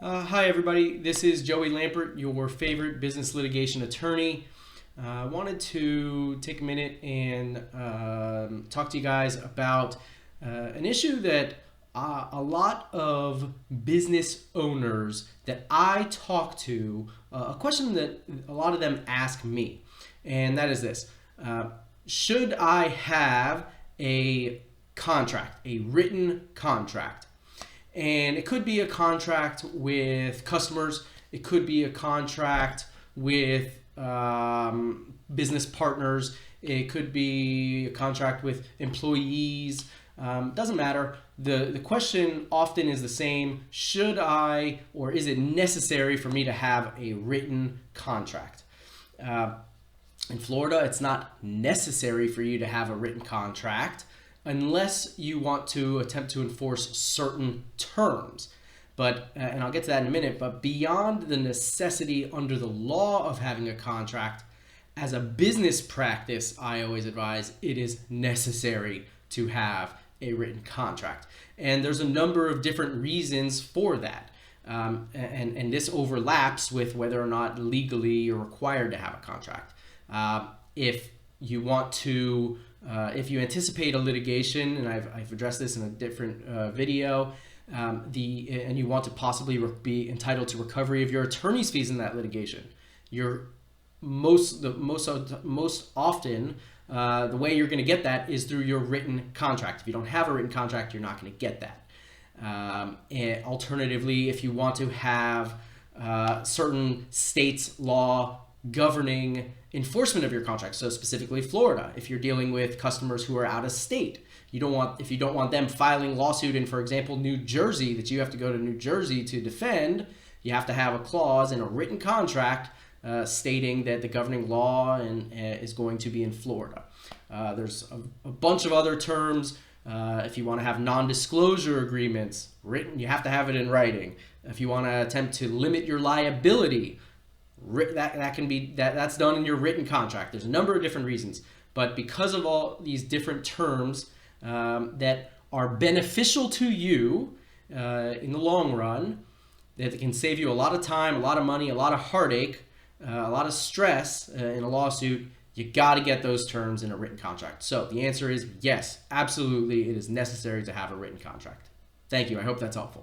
Hi everybody, this is Joey Lampert, your favorite business litigation attorney. I wanted to take a minute and talk to you guys about an issue that a lot of business owners that I talk to, a question that a lot of them ask me, and that is this. Should I have a contract, a written contract? And it could be a contract with customers. It could be a contract with business partners. It could be a contract with employees. Doesn't matter. The question often is the same. Should I, or is it necessary for me to have a written contract? In Florida, it's not necessary for you to have a written contract unless you want to attempt to enforce certain terms. But, and I'll get to that in a minute, but beyond the necessity under the law of having a contract, as a business practice, I always advise it is necessary to have a written contract. And there's a number of different reasons for that. And this overlaps with whether or not legally you're required to have a contract. If you want to if you anticipate a litigation, and I've addressed this in a different video, and you want to possibly be entitled to recovery of your attorney's fees in that litigation, you're most often the way you're going to get that is through your written contract. If you don't have a written contract, you're not going to get that. And alternatively, if you want to have certain states' law governing enforcement of your contract, so specifically Florida, if you're dealing with customers who are out of state, if you don't want them filing lawsuit in, for example, New Jersey, that you have to go to New Jersey to defend, you have to have a clause in a written contract stating that the governing law is going to be in Florida. There's a bunch of other terms. If you want to have non-disclosure agreements written, you have to have it in writing. If you want to attempt to limit your liability, that's done in your written contract. There's a number of different reasons, but because of all these different terms that are beneficial to you in the long run, that can save you a lot of time, a lot of money, a lot of heartache, a lot of stress in a lawsuit, you got to get those terms in a written contract. So the answer is yes, absolutely, it is necessary to have a written contract. Thank you. I hope that's helpful.